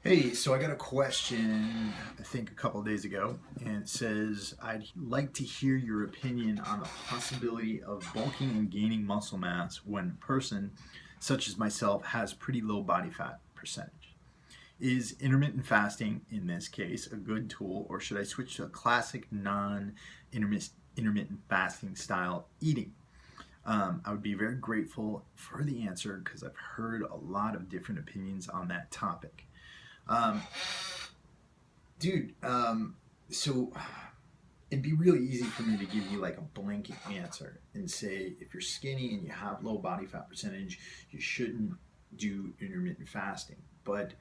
Hey, so I got a question, I think a couple of days ago, and it says, I'd like to hear your opinion on the possibility of bulking and gaining muscle mass when a person, such as myself, has pretty low body fat percentage. Is intermittent fasting, in this case, a good tool, or should I switch to a classic non intermittent fasting style eating? I would be very grateful for the answer because I've heard a lot of different opinions on that topic. Um, dude, so it'd be really easy for me to give you like a blanket answer and say if you're skinny and you have low body fat percentage, you shouldn't do intermittent fasting. But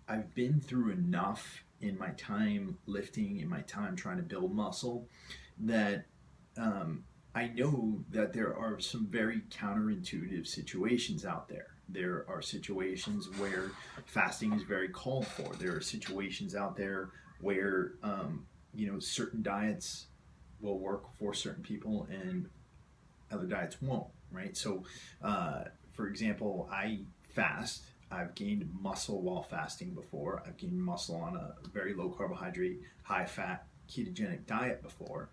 I've been through enough in my time lifting, in my time trying to build muscle, that I know that there are some very counterintuitive situations out there. There are situations where fasting is very called for. There are situations out there where certain diets will work for certain people and other diets won't. Right. So, for example, I fast. I've gained muscle while fasting before. I've gained muscle on a very low carbohydrate, high fat ketogenic diet before.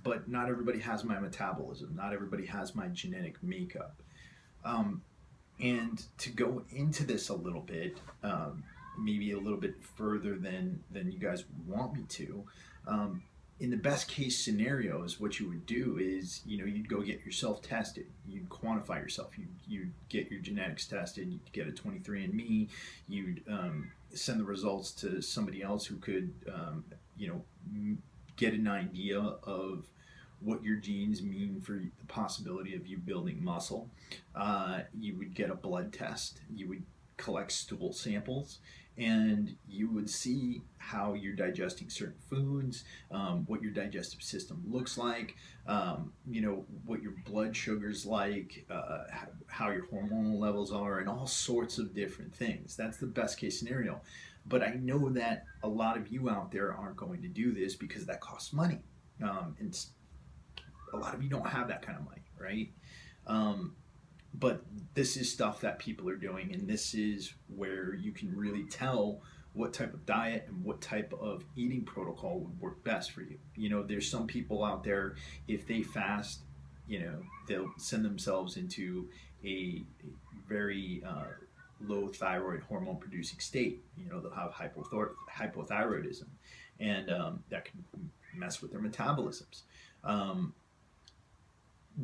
But not everybody has my metabolism. Not everybody has my genetic makeup. Um, and to go into this a little bit, maybe a little bit further than you guys want me to, um, in the best case scenarios, what you would do is, you'd go get yourself tested. You'd quantify yourself. You'd get your genetics tested. You'd get a 23andMe. You'd send the results to somebody else who could, you know, get an idea of what your genes mean for the possibility of you building muscle. You would get a blood test. You would collect stool samples, and you would see how you're digesting certain foods, what your digestive system looks like, what your blood sugar's like, how your hormonal levels are, and all sorts of different things. That's the best case scenario. But I know that a lot of you out there aren't going to do this because that costs money. And a lot of you don't have that kind of money, right? Um, but this is stuff that people are doing, and this is where you can really tell what type of diet and what type of eating protocol would work best for you. There's some people out there, if they fast, they'll send themselves into a very low thyroid hormone producing state. They'll have hypothyroidism, and that can mess with their metabolisms. Um,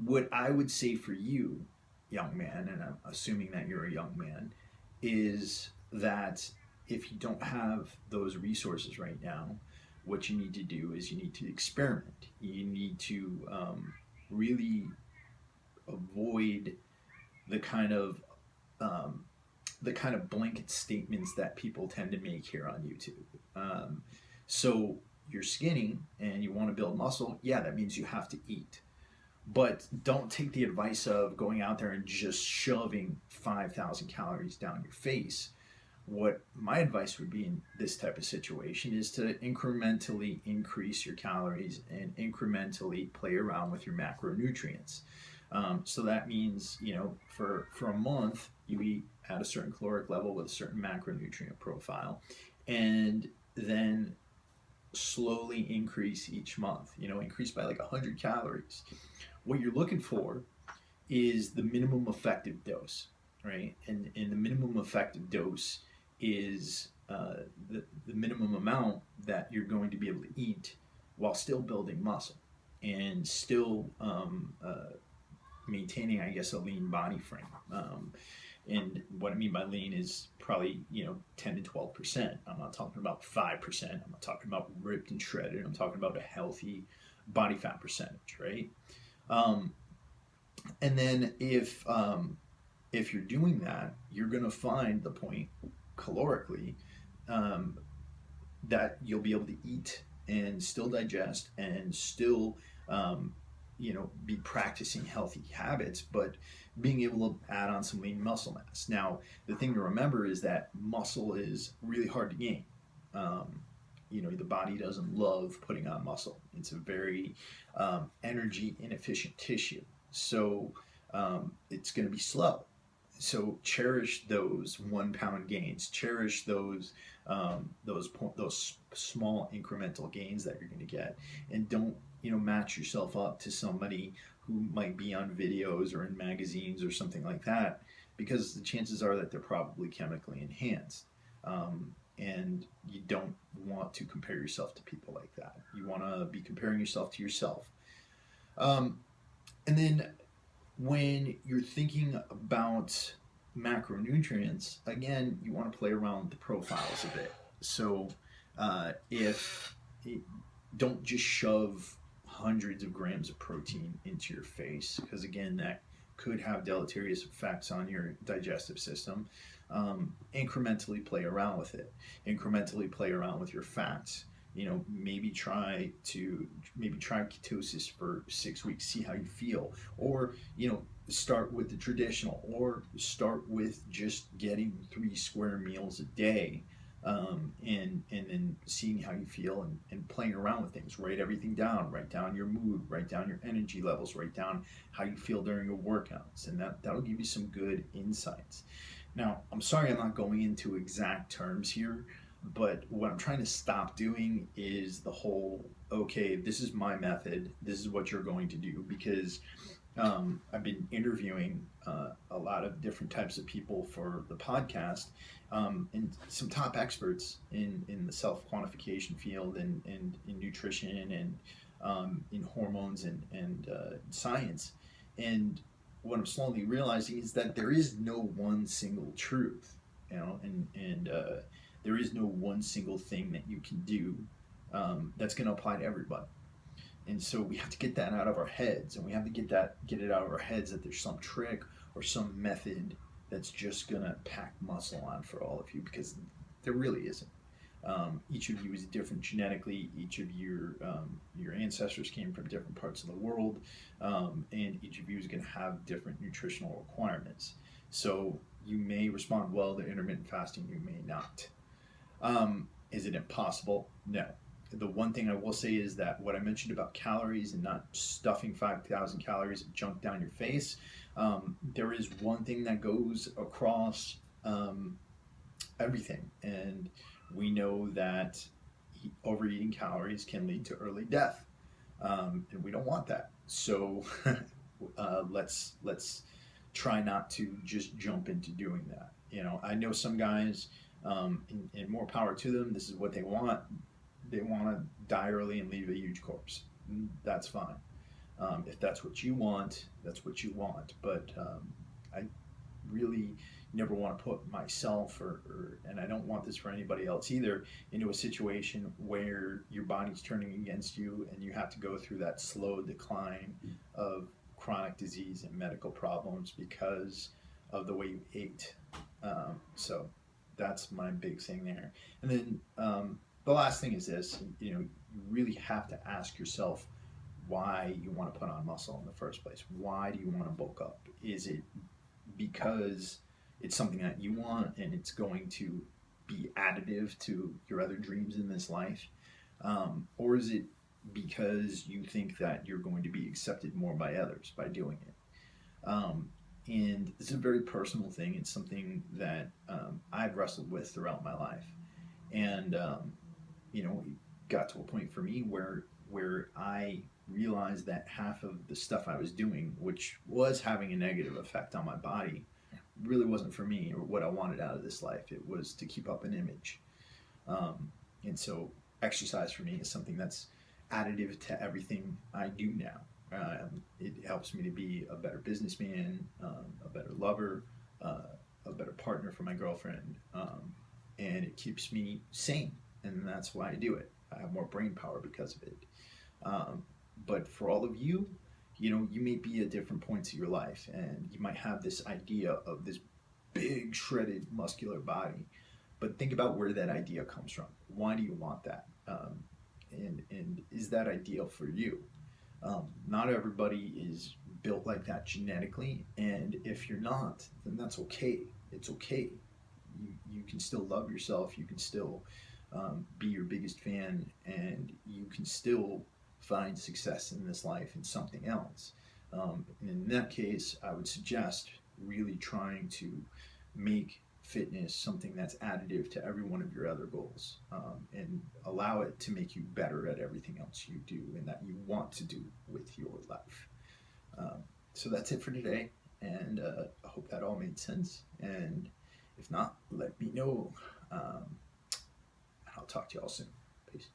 what I would say for you, young man, and I'm assuming that you're a young man, is that if you don't have those resources right now, what you need to do is you need to experiment. You need to really avoid the kind of um, the kind of blanket statements that people tend to make here on YouTube. So you're skinny and you want to build muscle, yeah, that means you have to eat. But don't take the advice of going out there and just shoving 5,000 calories down your face. What my advice would be in this type of situation is to incrementally increase your calories and incrementally play around with your macronutrients. So that means, for a month, you eat at a certain caloric level with a certain macronutrient profile, and then slowly increase each month, increase by like 100 calories. What you're looking for is the minimum effective dose, right? And the minimum effective dose is the minimum amount that you're going to be able to eat while still building muscle and still maintaining, I guess, a lean body frame. And what I mean by lean is probably 10 to 12%. I'm not talking about 5%. I'm not talking about ripped and shredded. I'm talking about a healthy body fat percentage, right? Um, and then if you're doing that, you're going to find the point calorically, um, that you'll be able to eat and still digest and still be practicing healthy habits, but being able to add on some lean muscle mass. Now, the thing to remember is that muscle is really hard to gain. The body doesn't love putting on muscle. It's a very energy inefficient tissue. So it's going to be slow. So cherish those 1 pound gains. Cherish those small incremental gains that you're going to get, and don't match yourself up to somebody who might be on videos or in magazines or something like that, because the chances are that they're probably chemically enhanced. And you don't want to compare yourself to people like that. You want to be comparing yourself to yourself. Um, and then when you're thinking about macronutrients, again, you want to play around with the profiles a bit. So, if don't just shove hundreds of grams of protein into your face, because again, that could have deleterious effects on your digestive system. Incrementally play around with it. Incrementally play around with your fats. Maybe try ketosis for 6 weeks, see how you feel, or start with the traditional, or start with just getting 3 square meals a day, and then seeing how you feel, and playing around with things. Write everything down. Write down your mood. Write down your energy levels. Write down how you feel during your workouts, and that'll give you some good insights. Now, I'm sorry I'm not going into exact terms here, but what I'm trying to stop doing is the whole, okay, this is my method, this is what you're going to do, because I've been interviewing a lot of different types of people for the podcast, and some top experts in the self quantification field, and in nutrition, and in hormones, and science. And what I'm slowly realizing is that there is no one single truth, and there is no one single thing that you can do that's going to apply to everybody. And so we have to get that out of our heads, and we have to get it out of our heads that there's some trick or some method that's just gonna pack muscle on for all of you, because there really isn't. Each of you is different genetically. Each of your ancestors came from different parts of the world, and each of you is going to have different nutritional requirements. So you may respond well to intermittent fasting, you may not. Is it impossible? No. The one thing I will say is that what I mentioned about calories and not stuffing 5,000 calories of junk down your face, there is one thing that goes across everything. And we know that overeating calories can lead to early death. And we don't want that. So let's try not to just jump into doing that. I know some guys, and more power to them. This is what they want. They want to die early and leave a huge corpse. That's fine. If that's what you want, that's what you want. But I really never want to put myself, and I don't want this for anybody else either, into a situation where your body's turning against you and you have to go through that slow decline of chronic disease and medical problems because of the way you ate. So that's my big thing there. And then the last thing is this: you really have to ask yourself why you want to put on muscle in the first place. Why do you want to bulk up? Is it because it's something that you want and it's going to be additive to your other dreams in this life? Or is it because you think that you're going to be accepted more by others by doing it? And it's a very personal thing. It's something that I've wrestled with throughout my life. And, it got to a point for me where I realized that half of the stuff I was doing, which was having a negative effect on my body, really wasn't for me or what I wanted out of this life. It was to keep up an image. And so exercise for me is something that's additive to everything I do now. It helps me to be a better businessman, a better lover, a better partner for my girlfriend, and it keeps me sane, and that's why I do it. I have more brain power because of it. But for all of you, you may be at different points of your life, and you might have this idea of this big, shredded, muscular body. But think about where that idea comes from. Why do you want that? And is that ideal for you? Not everybody is built like that genetically, and if you're not, then that's okay. It's okay. You can still love yourself. You can still be your biggest fan, and you can still find success in this life in something else. And in that case, I would suggest really trying to make fitness something that's additive to every one of your other goals, and allow it to make you better at everything else you do and that you want to do with your life. So that's it for today, and I hope that all made sense. And if not, let me know. And I'll talk to you all soon. Peace.